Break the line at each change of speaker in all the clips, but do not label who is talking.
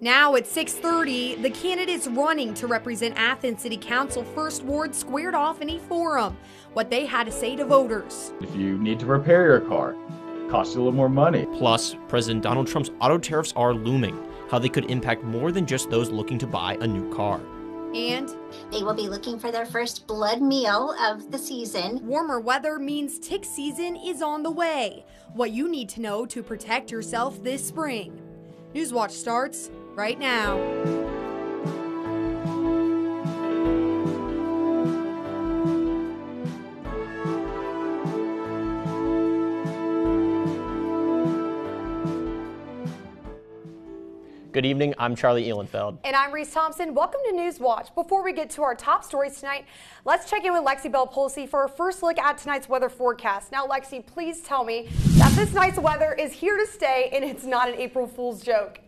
Now at 6:30, the candidates running to represent Athens City Council First Ward squared off in a forum what they had to say to voters.
If you need to repair your car, it costs you a little more money.
Plus, President Donald Trump's auto tariffs are looming, how they could impact more than just those looking to buy a new car.
And
they will be looking for their first blood meal of the season.
Warmer weather means tick season is on the way. What you need to know to protect yourself this spring. Newswatch starts right now.
Good evening, I'm Charlie Ehlenfeld.
And I'm Reese Thompson. Welcome to Newswatch. Before we get to our top stories tonight, let's check in with Lexi Bell-Polsey for our first look at tonight's weather forecast. Now, Lexi, please tell me that this night's weather is here to stay and it's not an April Fool's joke.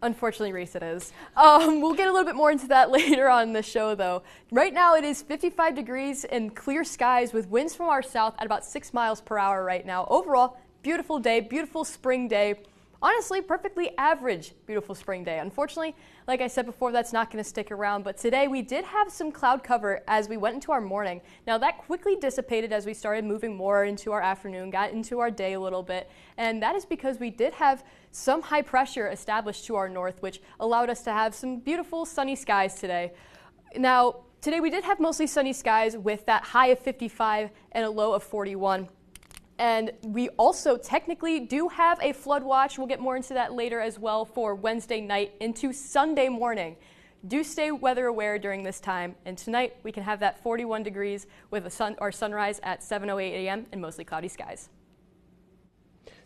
Unfortunately, Reese, it is. We'll get a little bit more into that later on in the show, though. Right now, it is 55 degrees and clear skies with winds from our south at about 6 miles per hour right now. Overall, beautiful day, beautiful spring day. Honestly, perfectly average beautiful spring day. Unfortunately, like I said before, that's not going to stick around. But today we did have some cloud cover as we went into our morning. Now that quickly dissipated as we started moving more into our afternoon, got into our day a little bit. And that is because we did have some high pressure established to our north, which allowed us to have some beautiful sunny skies today. Now, today we did have mostly sunny skies with that high of 55 and a low of 41. And we also technically do have a flood watch. We'll get more into that later as well for Wednesday night into Sunday morning. Do stay weather aware during this time. And tonight we can have that 41 degrees with a sunrise at 7:08 a.m. and mostly cloudy skies.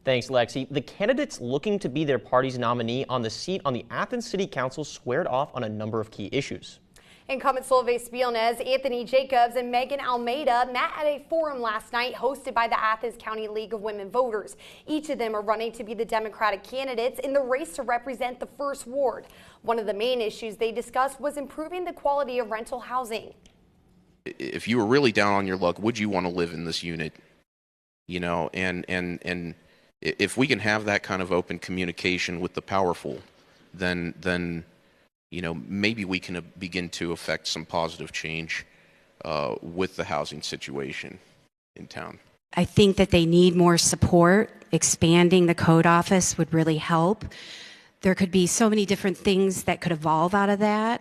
Thanks, Lexi. The candidates looking to be their party's nominee on the seat on the Athens City Council squared off on a number of key issues.
Incumbent Solveig Spielnes, Anthony Jacobs, and Megan Almeida met at a forum last night hosted by the Athens County League of Women Voters. Each of them are running to be the Democratic candidates in the race to represent the First Ward. One of the main issues they discussed was improving the quality of rental housing.
If you were really down on your luck, would you want to live in this unit? You know, and if we can have that kind of open communication with the powerful, then you know, maybe we can begin to affect some positive change with the housing situation in town.
I think that they need more support. Expanding the code office would really help. There could be so many different things that could evolve out of that.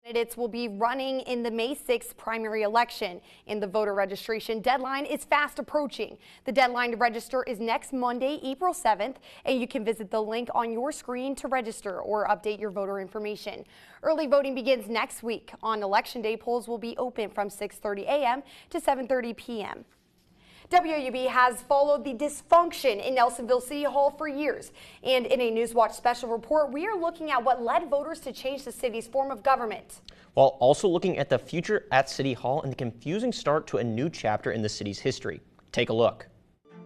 Candidates will be running in the May 6th primary election, and the voter registration deadline is fast approaching. The deadline to register is next Monday, April 7th, and you can visit the link on your screen to register or update your voter information. Early voting begins next week. On Election Day, polls will be open from 6:30 a.m. to 7:30 p.m. WOUB has followed the dysfunction in Nelsonville City Hall for years. And in a Newswatch special report, we are looking at what led voters to change the city's form of government.
While also looking at the future at City Hall and the confusing start to a new chapter in the city's history. Take a look.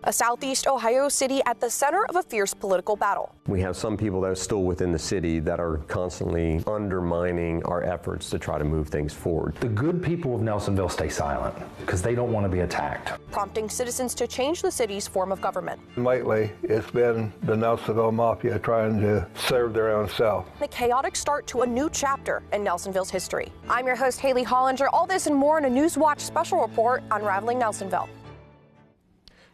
A southeast Ohio city at the center of a fierce political battle.
We have some people that are still within the city that are constantly undermining our efforts to try to move things forward.
The good people of Nelsonville stay silent because they don't want to be attacked.
Prompting citizens to change the city's form of government.
Lately, it's been the Nelsonville Mafia trying to serve their own self.
The chaotic start to a new chapter in Nelsonville's history. I'm your host, Haley Hollinger. All this and more in a Newswatch special report, Unraveling Nelsonville.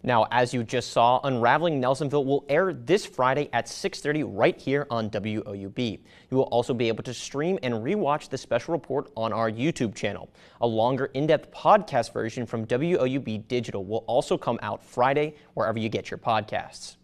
Now, as you just saw, Unraveling Nelsonville will air this Friday at 6:30 right here on WOUB. You will also be able to stream and rewatch the special report on our YouTube channel. A longer, in-depth podcast version from WOUB Digital will also come out Friday wherever you get your podcasts.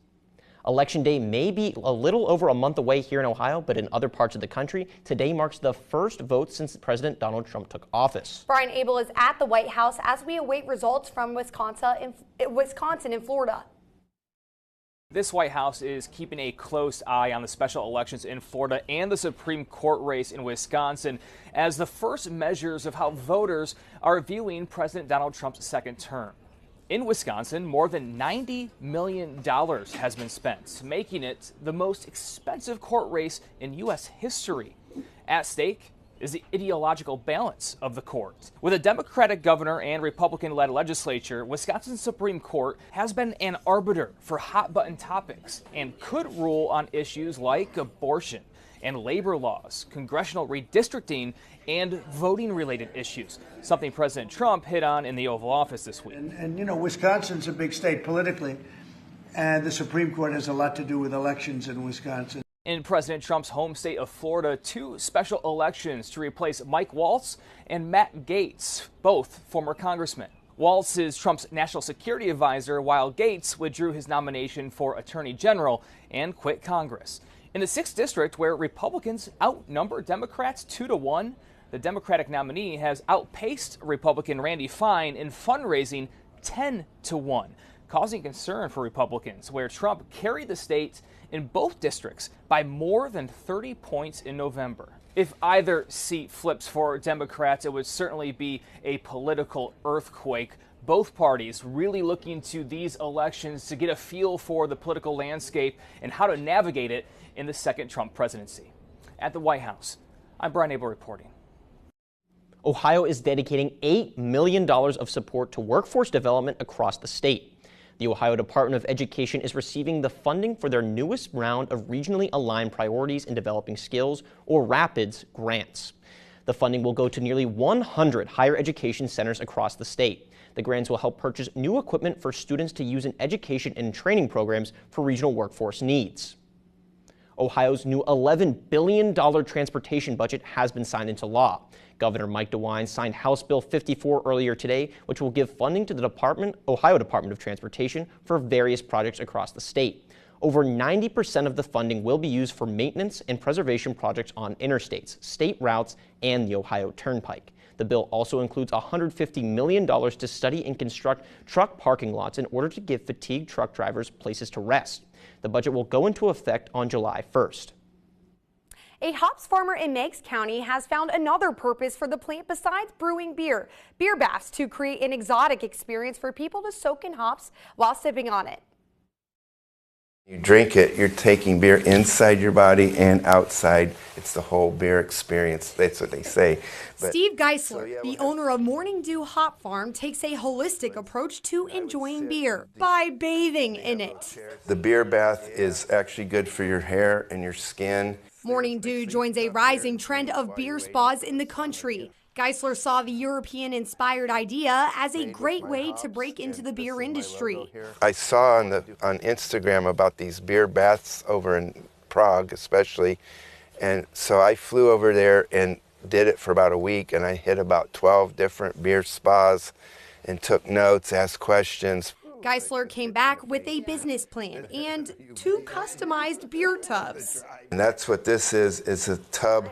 Election Day may be a little over a month away here in Ohio, but in other parts of the country, today marks the first vote since President Donald Trump took office.
Brian Abel is at the White House as we await results from Wisconsin and Florida.
This White House is keeping a close eye on the special elections in Florida and the Supreme Court race in Wisconsin as the first measures of how voters are viewing President Donald Trump's second term. In Wisconsin, more than $90 million has been spent, making it the most expensive court race in U.S. history. At stake, is the ideological balance of the court. With a Democratic governor and Republican-led legislature, Wisconsin's Supreme Court has been an arbiter for hot-button topics and could rule on issues like abortion and labor laws, congressional redistricting, and voting-related issues, something President Trump hit on in the Oval Office this week.
And you know, Wisconsin's a big state politically, and the Supreme Court has a lot to do with elections in Wisconsin.
In President Trump's home state of Florida, 2 special elections to replace Mike Waltz and Matt Gaetz, both former congressmen. Waltz is Trump's national security advisor, while Gaetz withdrew his nomination for attorney general and quit Congress. In the 6th district, where Republicans outnumber Democrats 2-1, the Democratic nominee has outpaced Republican Randy Fine in fundraising 10-1, causing concern for Republicans, where Trump carried the state in both districts by more than 30 points in November. If either seat flips for Democrats, it would certainly be a political earthquake. Both parties really looking to these elections to get a feel for the political landscape and how to navigate it in the second Trump presidency. At the White House, I'm Brian Abel reporting.
Ohio is dedicating $8 million of support to workforce development across the state. The Ohio Department of Education is receiving the funding for their newest round of regionally aligned priorities in developing skills, or RAPIDS, grants. The funding will go to nearly 100 higher education centers across the state. The grants will help purchase new equipment for students to use in education and training programs for regional workforce needs. Ohio's new $11 billion transportation budget has been signed into law. Governor Mike DeWine signed House Bill 54 earlier today, which will give funding to the Ohio Department of Transportation for various projects across the state. Over 90% of the funding will be used for maintenance and preservation projects on interstates, state routes, and the Ohio Turnpike. The bill also includes $150 million to study and construct truck parking lots in order to give fatigued truck drivers places to rest. The budget will go into effect on July 1st.
A hops farmer in Meigs County has found another purpose for the plant besides brewing beer. Beer baths to create an exotic experience for people to soak in hops while sipping on it.
You drink it, you're taking beer inside your body and outside. It's the whole beer experience. That's what they say. But,
Steve Geisler, the owner of Morning Dew Hop Farm, takes a holistic approach to enjoying beer by bathing in it.
The beer bath is actually good for your hair and your skin.
Morning Dew joins a rising trend of beer spas in the country. Geisler saw the European-inspired idea as a great way to break into the beer industry.
I saw on Instagram about these beer baths over in Prague especially, and so I flew over there and did it for about a week, and I hit about 12 different beer spas and took notes, asked questions.
Geisler came back with a business plan and 2 customized beer tubs.
And that's what this is a tub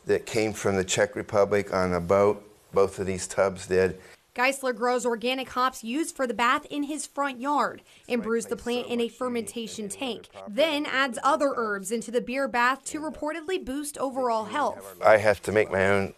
that came from the Czech Republic on a boat. Both of these tubs did.
Geisler grows organic hops used for the bath in his front yard and brews the plant in a fermentation tank, then adds other herbs into the beer bath to reportedly boost overall health.
I have to make my own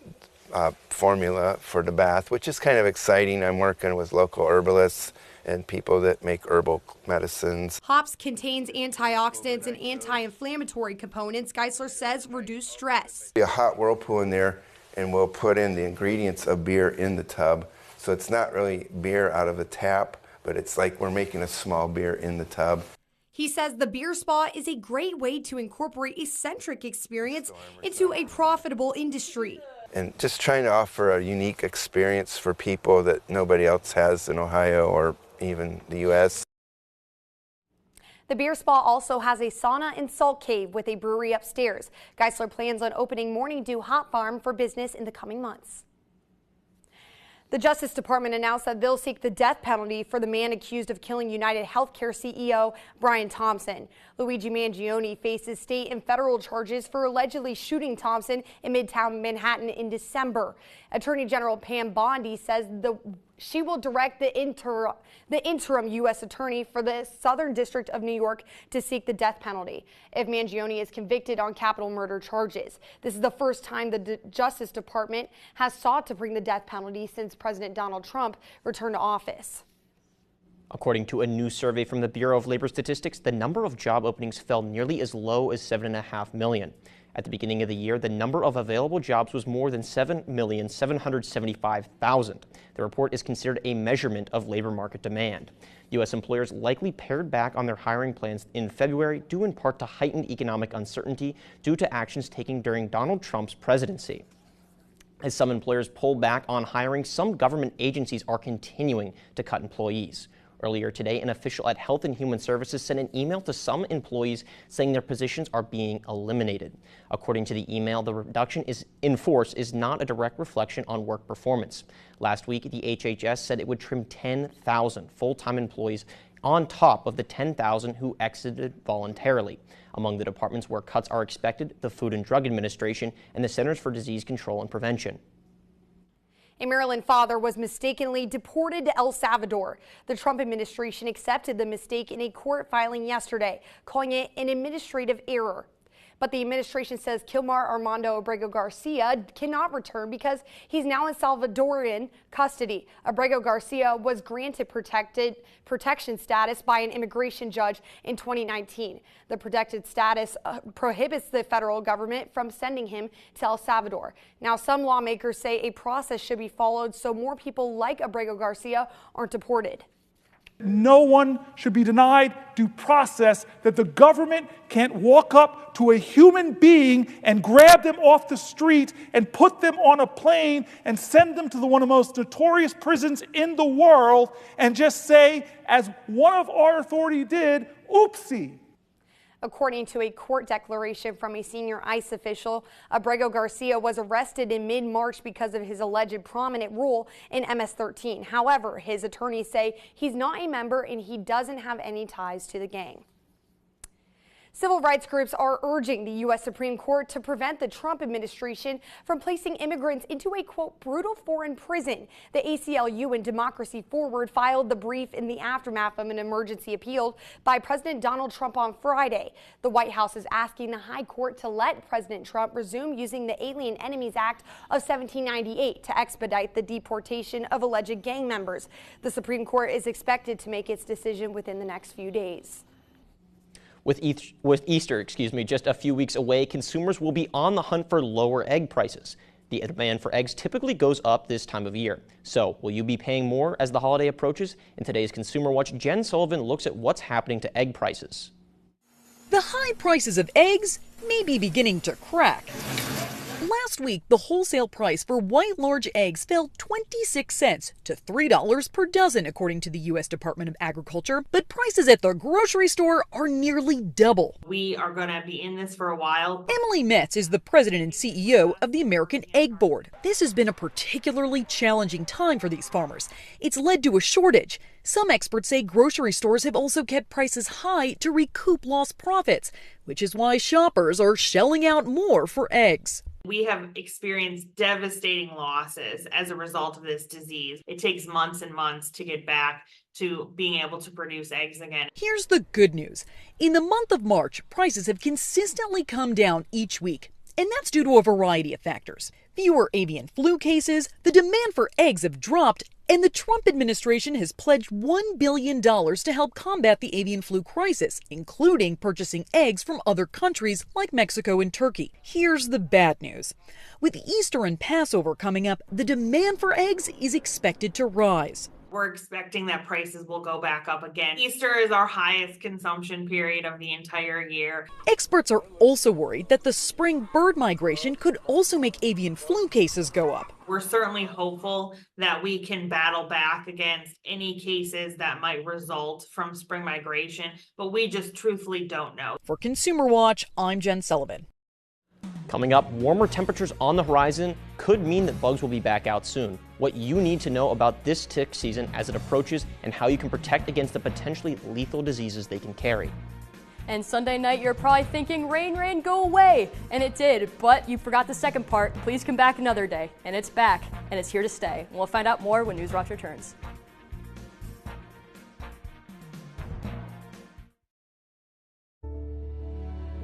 formula for the bath, which is kind of exciting. I'm working with local herbalists and people that make herbal medicines.
Hops contains antioxidants and anti-inflammatory components, Geisler says reduce stress.
A hot whirlpool in there, and we'll put in the ingredients of beer in the tub. So it's not really beer out of a tap, but it's like we're making a small beer in the tub.
He says the beer spa is a great way to incorporate a centric experience into a profitable industry.
And just trying to offer a unique experience for people that nobody else has in Ohio or even the U.S.
The beer spa also has a sauna and salt cave with a brewery upstairs. Geisler plans on opening Morning Dew Hop Farm for business in the coming months. The Justice Department announced that they'll seek the death penalty for the man accused of killing United Healthcare CEO Brian Thompson. Luigi Mangione faces state and federal charges for allegedly shooting Thompson in Midtown Manhattan in December. Attorney General Pam Bondi says she will direct the interim U.S. attorney for the Southern District of New York to seek the death penalty if Mangione is convicted on capital murder charges. This is the first time the Justice Department has sought to bring the death penalty since President Donald Trump returned to office.
According to a new survey from the Bureau of Labor Statistics, the number of job openings fell nearly as low as 7.5 million. At the beginning of the year, the number of available jobs was more than 7,775,000. The report is considered a measurement of labor market demand. U.S. employers likely pared back on their hiring plans in February, due in part to heightened economic uncertainty due to actions taken during Donald Trump's presidency. As some employers pull back on hiring, some government agencies are continuing to cut employees. Earlier today, an official at Health and Human Services sent an email to some employees saying their positions are being eliminated. According to the email, the reduction in force is not a direct reflection on work performance. Last week, the HHS said it would trim 10,000 full-time employees on top of the 10,000 who exited voluntarily. Among the departments where cuts are expected, the Food and Drug Administration and the Centers for Disease Control and Prevention.
A Maryland father was mistakenly deported to El Salvador. The Trump administration accepted the mistake in a court filing yesterday, calling it an administrative error. But the administration says Kilmar Armando Abrego Garcia cannot return because he's now in Salvadoran custody. Abrego Garcia was granted protection status by an immigration judge in 2019. The protected status prohibits the federal government from sending him to El Salvador. Now, some lawmakers say a process should be followed so more people like Abrego Garcia aren't deported.
No one should be denied due process, that the government can't walk up to a human being and grab them off the street and put them on a plane and send them to one of the most notorious prisons in the world and just say, as one of our authority did, oopsie.
According to a court declaration from a senior ICE official, Abrego Garcia was arrested in mid-March because of his alleged prominent role in MS-13. However, his attorneys say he's not a member and he doesn't have any ties to the gang. Civil rights groups are urging the U.S. Supreme Court to prevent the Trump administration from placing immigrants into a, quote, brutal foreign prison. The ACLU and Democracy Forward filed the brief in the aftermath of an emergency appeal by President Donald Trump on Friday. The White House is asking the High Court to let President Trump resume using the Alien Enemies Act of 1798 to expedite the deportation of alleged gang members. The Supreme Court is expected to make its decision within the next few days.
With Easter, just a few weeks away, consumers will be on the hunt for lower egg prices. The demand for eggs typically goes up this time of year. So, will you be paying more as the holiday approaches? In today's Consumer Watch, Jen Sullivan looks at what's happening to egg prices.
The high prices of eggs may be beginning to crack. Last week, the wholesale price for white large eggs fell 26 cents to $3 per dozen, according to the U.S. Department of Agriculture. But prices at the grocery store are nearly double.
We are going to be in this for a while.
Emily Metz is the president and CEO of the American Egg Board. This has been a particularly challenging time for these farmers. It's led to a shortage. Some experts say grocery stores have also kept prices high to recoup lost profits, which is why shoppers are shelling out more for eggs.
We have experienced devastating losses as a result of this disease. It takes months and months to get back to being able to produce eggs again.
Here's the good news. In the month of March, prices have consistently come down each week, and that's due to a variety of factors. Fewer avian flu cases, the demand for eggs have dropped, and the Trump administration has pledged $1 billion to help combat the avian flu crisis, including purchasing eggs from other countries like Mexico and Turkey. Here's the bad news. With Easter and Passover coming up, the demand for eggs is expected to rise.
We're expecting that prices will go back up again. Easter is our highest consumption period of the entire year.
Experts are also worried that the spring bird migration could also make avian flu cases go up.
We're certainly hopeful that we can battle back against any cases that might result from spring migration, but we just truthfully don't know.
For Consumer Watch, I'm Jen Sullivan.
Coming up, warmer temperatures on the horizon could mean that bugs will be back out soon. What you need to know about this tick season as it approaches and how you can protect against the potentially lethal diseases they can carry.
And Sunday night, you're probably thinking, rain, rain, go away. And it did, but you forgot the second part. Please come back another day. And it's back, and it's here to stay. We'll find out more when Newswatch returns.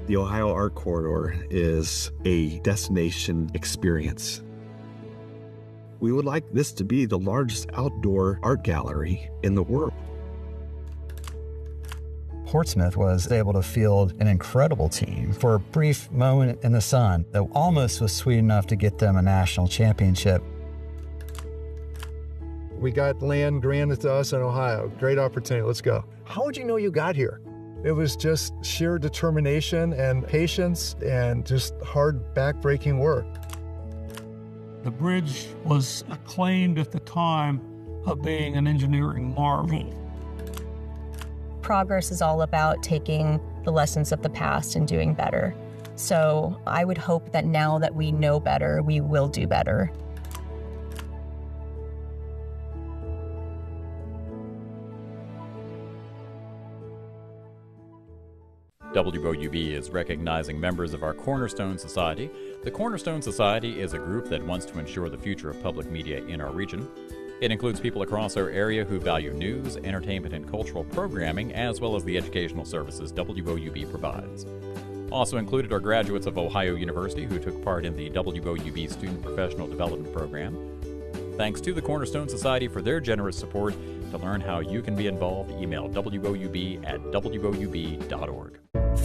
The Ohio Art Corridor is a destination experience. We would like this to be the largest outdoor art gallery in the world.
Portsmouth was able to field an incredible team for a brief moment in the sun that almost was sweet enough to get them a national championship.
We got land granted to us in Ohio. Great opportunity. Let's go. How would you know you got here? It was just sheer determination and patience and just hard, back-breaking work.
The bridge was acclaimed at the time of being an engineering marvel.
Progress is all about taking the lessons of the past and doing better. So I would hope that now that we know better, we will do better.
WOUB is recognizing members of our Cornerstone Society. The Cornerstone Society is a group that wants to ensure the future of public media in our region. It includes people across our area who value news, entertainment, and cultural programming, as well as the educational services WOUB provides. Also included are graduates of Ohio University who took part in the WOUB Student Professional Development Program. Thanks to the Cornerstone Society for their generous support. To learn how you can be involved, email woub@woub.org.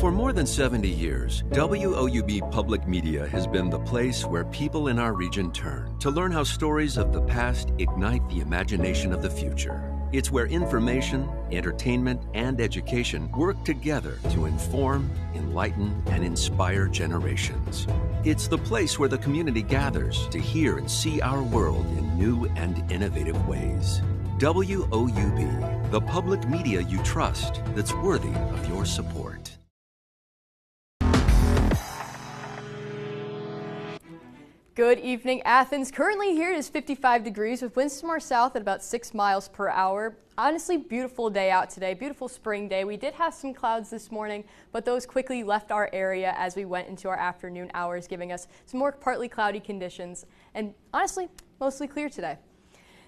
For more than 70 years, WOUB Public Media has been the place where people in our region turn to learn how stories of the past ignite the imagination of the future. It's where information, entertainment, and education work together to inform, enlighten, and inspire generations. It's the place where the community gathers to hear and see our world in new and innovative ways. WOUB, the public media you trust that's worthy of your support.
Good evening, Athens. Currently here it is 55 degrees with winds from our south at about 6 miles per hour. Honestly, beautiful day out today, beautiful spring day. We did have some clouds this morning, but those quickly left our area as we went into our afternoon hours, giving us some more partly cloudy conditions and honestly, mostly clear today.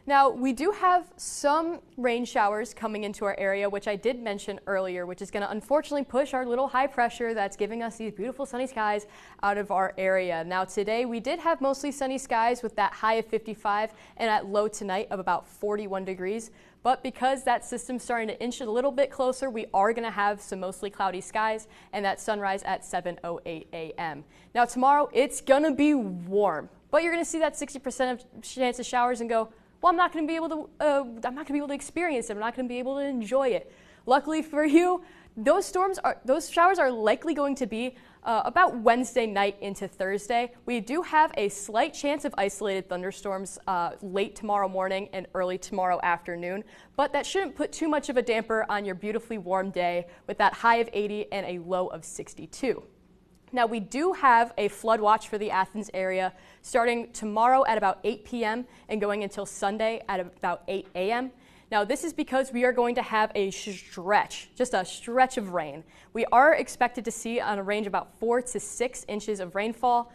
Now, we do have some rain showers coming into our area, which I did mention earlier, which is going to unfortunately push our little high pressure that's giving us these beautiful sunny skies out of our area. Now, today we did have mostly sunny skies with that high of 55 and at low tonight of about 41 degrees. But because that system's starting to inch a little bit closer, we are going to have some mostly cloudy skies and that sunrise at 7:08 a.m. Now, tomorrow it's going to be warm, but you're going to see that 60% of chance of showers and go, well, I'm not going to be able to experience it. I'm not going to be able to enjoy it. Luckily for you, those showers are likely going to be about Wednesday night into Thursday. We do have a slight chance of isolated thunderstorms late tomorrow morning and early tomorrow afternoon, but that shouldn't put too much of a damper on your beautifully warm day with that high of 80 and a low of 62. Now, we do have a flood watch for the Athens area starting tomorrow at about 8 p.m. and going until Sunday at about 8 a.m. Now, this is because we are going to have a stretch of rain. We are expected to see on a range about 4 to 6 inches of rainfall.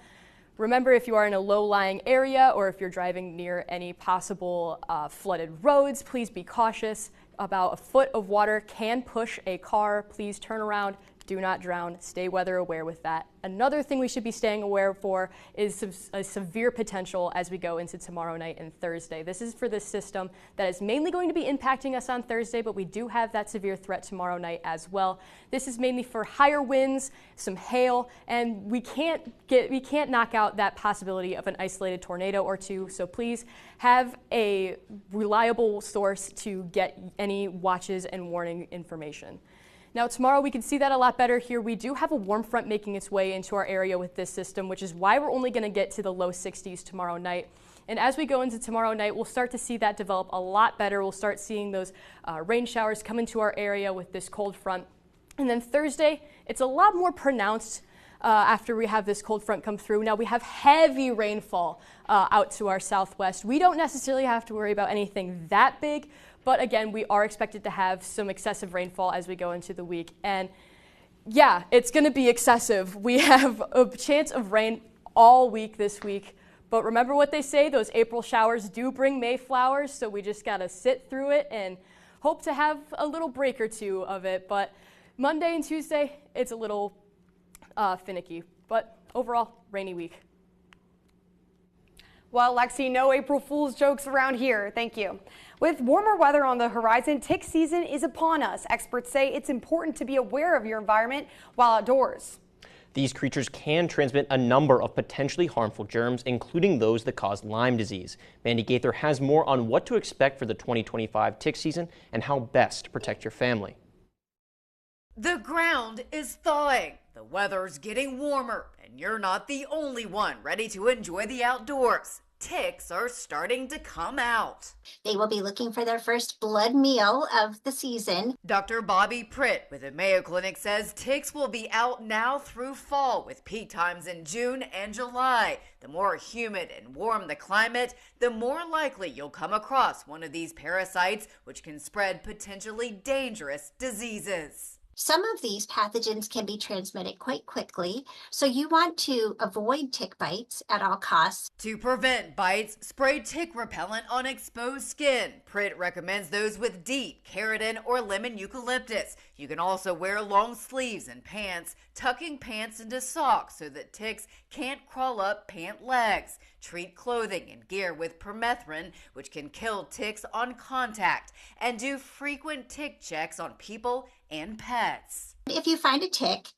Remember, if you are in a low-lying area or if you're driving near any possible flooded roads, please be cautious. About a foot of water can push a car. Please turn around. Do not drown. Stay weather aware with that. Another thing we should be staying aware for is a severe potential as we go into tomorrow night and Thursday. This is for this system that is mainly going to be impacting us on Thursday, but we do have that severe threat tomorrow night as well. This is mainly for higher winds, some hail, and we can't knock out that possibility of an isolated tornado or two. So please have a reliable source to get any watches and warning information. Now, tomorrow we can see that a lot better here. We do have a warm front making its way into our area with this system, which is why we're only going to get to the low 60s tomorrow night. And as we go into tomorrow night, we'll start to see that develop a lot better. We'll start seeing those rain showers come into our area with this cold front. And then Thursday, it's a lot more pronounced after we have this cold front come through. Now, we have heavy rainfall out to our southwest. We don't necessarily have to worry about anything that big. But again, we are expected to have some excessive rainfall as we go into the week. And yeah, it's going to be excessive. We have a chance of rain all week this week. But remember what they say, those April showers do bring May flowers. So we just got to sit through it and hope to have a little break or two of it. But Monday and Tuesday, it's a little finicky. But overall, rainy week.
Well, Lexi, no April Fool's jokes around here. Thank you. With warmer weather on the horizon, tick season is upon us. Experts say it's important to be aware of your environment while outdoors.
These creatures can transmit a number of potentially harmful germs, including those that cause Lyme disease. Mandy Gaither has more on what to expect for the 2025 tick season and how best to protect your family.
The ground is thawing, the weather's getting warmer, and you're not the only one ready to enjoy the outdoors. Ticks are starting to come out.
They will be looking for their first blood meal of the season.
Dr. Bobby Pritt with the Mayo Clinic says ticks will be out now through fall with peak times in June and July. The more humid and warm the climate, the more likely you'll come across one of these parasites, which can spread potentially dangerous diseases.
Some of these pathogens can be transmitted quite quickly, so you want to avoid tick bites at all costs.
To prevent bites, spray tick repellent on exposed skin. Pritt recommends those with DEET, keratin, or lemon eucalyptus. You can also wear long sleeves and pants, tucking pants into socks so that ticks can't crawl up pant legs. Treat clothing and gear with permethrin, which can kill ticks on contact, and do frequent tick checks on people and pets.
If you find a tick,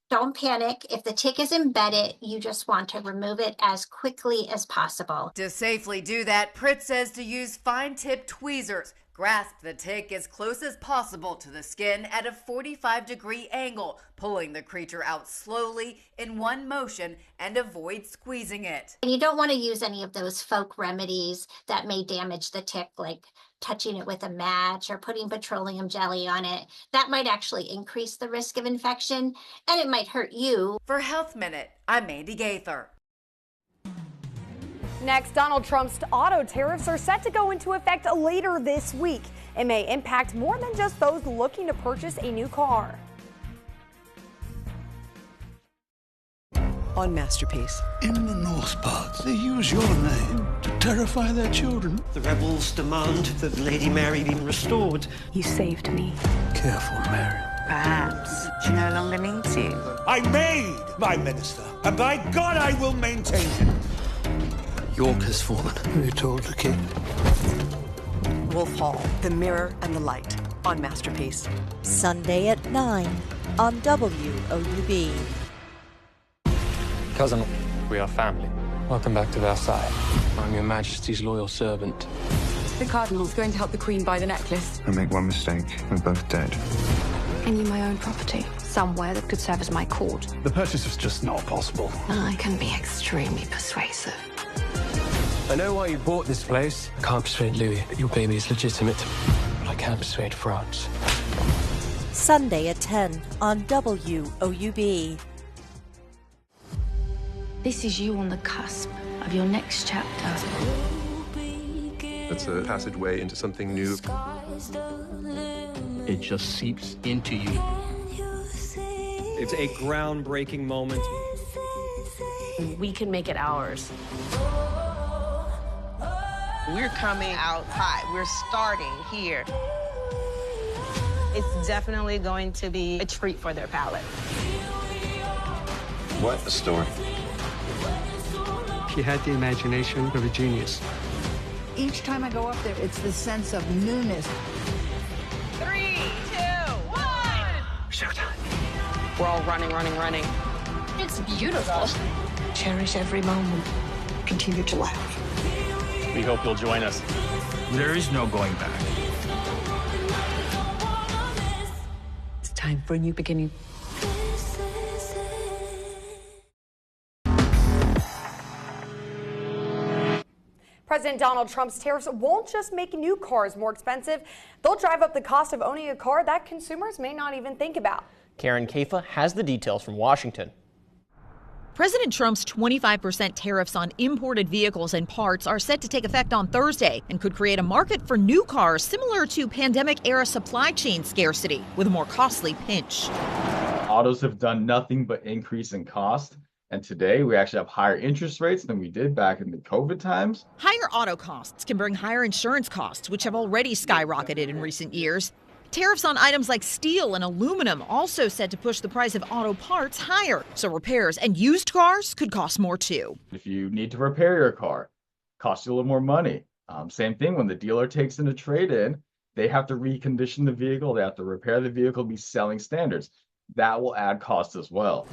don't panic. If the tick is embedded, you just want to remove it as quickly as possible.
To safely do that, Pritt says to use fine-tipped tweezers. Grasp the tick as close as possible to the skin at a 45-degree angle, pulling the creature out slowly in one motion and avoid squeezing it.
And you don't want to use any of those folk remedies that may damage the tick, like touching it with a match or putting petroleum jelly on it. That might actually increase the risk of infection, and it might hurt you.
For Health Minute, I'm Mandy Gaither.
Next, Donald Trump's auto tariffs are set to go into effect later this week. It may impact more than just those looking to purchase a new car.
On Masterpiece.
In the North Part, they use your name to terrify their children.
The rebels demand that Lady Mary be restored.
You saved me.
Careful, Mary.
Perhaps you no longer need to.
I made my minister, and by God I will maintain him.
York has fallen.
You told the king.
Wolf Hall, The Mirror and the Light. On Masterpiece.
Sunday at 9 on WOUB.
Cousin, we are family. Welcome back to Versailles. I'm your Majesty's loyal servant.
The Cardinal's going to help the Queen buy the necklace.
I make one mistake, we're both dead.
I need my own property, somewhere that could serve as my court.
The purchase is just not possible.
I can be extremely persuasive.
I know why you bought this place. I can't persuade Louis that your baby is legitimate, but I can persuade France.
Sunday at 10 on WOUB.
This is you on the cusp of your next chapter.
It's a passageway into something new.
It just seeps into you.
It's a groundbreaking moment.
We can make it ours.
We're coming out hot. We're starting here. It's definitely going to be a treat for their palate.
What a story.
She had the imagination of a genius.
Each time I go up there, it's the sense of newness.
3, 2, 1!
Showtime.
We're all running. It's beautiful. Cherish every moment. Continue to laugh.
We hope you'll join us.
There is no going back.
It's time for a new beginning.
President Donald Trump's tariffs won't just make new cars more expensive. They'll drive up the cost of owning a car that consumers may not even think about.
Karen Kafa has the details from Washington.
President Trump's 25% tariffs on imported vehicles and parts are set to take effect on Thursday and could create a market for new cars similar to pandemic-era supply chain scarcity with a more costly pinch.
Autos have done nothing but increase in cost. And today we actually have higher interest rates than we did back in the COVID times.
Higher auto costs can bring higher insurance costs, which have already skyrocketed in recent years. Tariffs on items like steel and aluminum also set to push the price of auto parts higher, so repairs and used cars could cost more too.
If you need to repair your car, costs you a little more money. Same thing when the dealer takes in a trade-in, they have to recondition the vehicle, they have to repair the vehicle, be selling standards. That will add cost as well.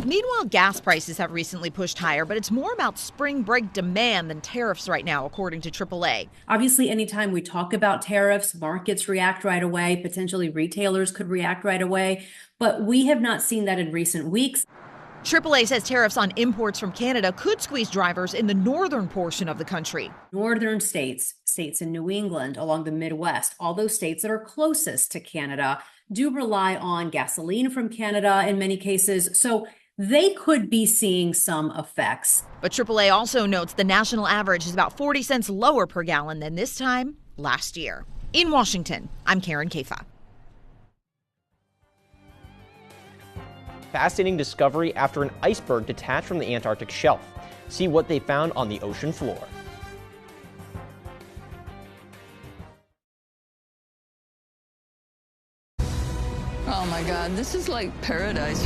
Meanwhile, gas prices have recently pushed higher, but it's more about spring break demand than tariffs right now, according to AAA.
Obviously, anytime we talk about tariffs, markets react right away. Potentially retailers could react right away, but we have not seen that in recent weeks.
AAA says tariffs on imports from Canada could squeeze drivers in the northern portion of the country.
Northern states in New England, along the Midwest, all those states that are closest to Canada do rely on gasoline from Canada in many cases. So they could be seeing some effects.
But AAA also notes the national average is about 40 cents lower per gallon than this time last year. In Washington, I'm Karen Kafa.
Fascinating discovery after an iceberg detached from the Antarctic shelf. See what they found on the ocean floor.
Oh my God, this is like paradise.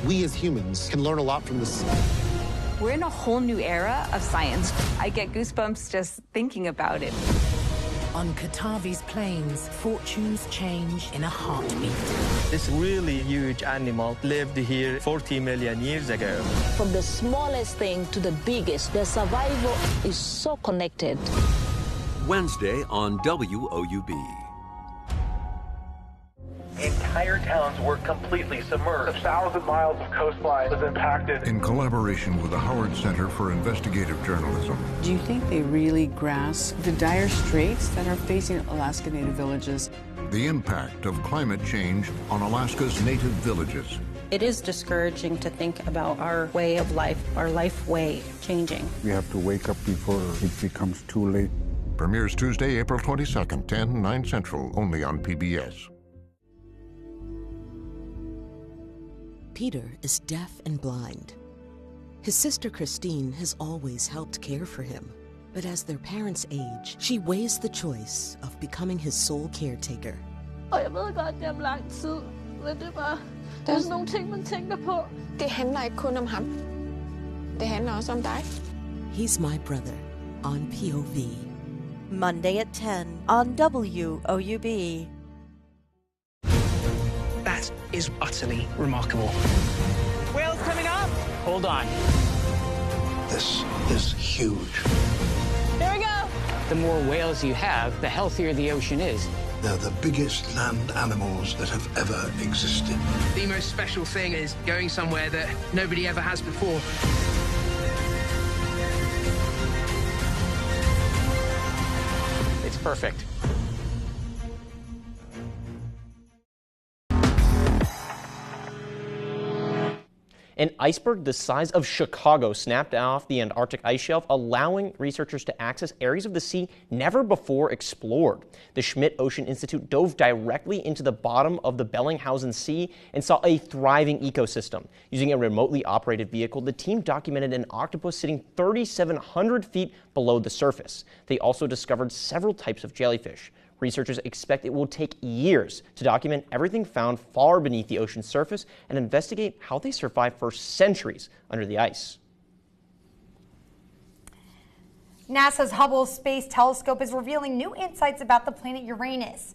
We as humans can learn a lot from this.
We're in a whole new era of science. I get goosebumps just thinking about it.
On Katavi's plains, fortunes change in a heartbeat.
This really huge animal lived here 40 million years ago.
From the smallest thing to the biggest, the survival is so connected.
Wednesday on WOUB.
Entire towns were completely submerged. 1,000 miles of coastline was impacted.
In collaboration with the Howard Center for Investigative Journalism.
Do you think they really grasp the dire straits that are facing Alaska Native villages?
The impact of climate change on Alaska's native villages.
It is discouraging to think about our way of life, our life way changing.
We have to wake up before it becomes too late. Premieres Tuesday, April 22nd, 10, 9 Central, only on PBS.
Peter is deaf and blind. His sister Christine has always helped care for him. But as their parents age, she weighs the choice of becoming his sole caretaker.
There's no ting Singapore.
He's my brother on POV.
Monday at 10 on WOUB.
That is utterly remarkable.
Whales coming up?
Hold on.
This is huge.
Here we go.
The more whales you have, the healthier the ocean is.
They're the biggest land animals that have ever existed.
The most special thing is going somewhere that nobody ever has before. It's perfect.
An iceberg the size of Chicago snapped off the Antarctic ice shelf, allowing researchers to access areas of the sea never before explored. The Schmidt Ocean Institute dove directly into the bottom of the Bellinghausen Sea and saw a thriving ecosystem. Using a remotely operated vehicle, the team documented an octopus sitting 3,700 feet below the surface. They also discovered several types of jellyfish. Researchers expect it will take years to document everything found far beneath the ocean's surface and investigate how they survived for centuries under the ice.
NASA's Hubble Space Telescope is revealing new insights about the planet Uranus.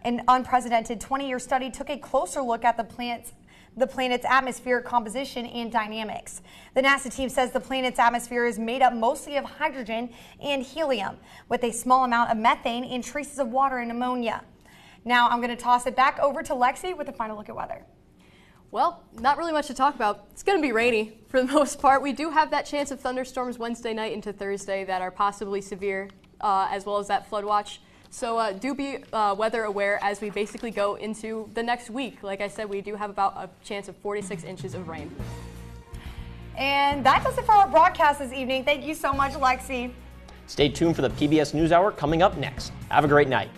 An unprecedented 20-year study took a closer look at the planet's atmospheric composition and dynamics. The NASA team says the planet's atmosphere is made up mostly of hydrogen and helium, with a small amount of methane and traces of water and ammonia. Now I'm going to toss it back over to Lexi with a final look at weather.
Well, not really much to talk about. It's going to be rainy for the most part. We do have that chance of thunderstorms Wednesday night into Thursday that are possibly severe, as well as that flood watch. So do be weather aware as we basically go into the next week. Like I said, we do have about a chance of 46 inches of rain.
And that does it for our broadcast this evening. Thank you so much, Lexi.
Stay tuned for the PBS NewsHour coming up next. Have a great night.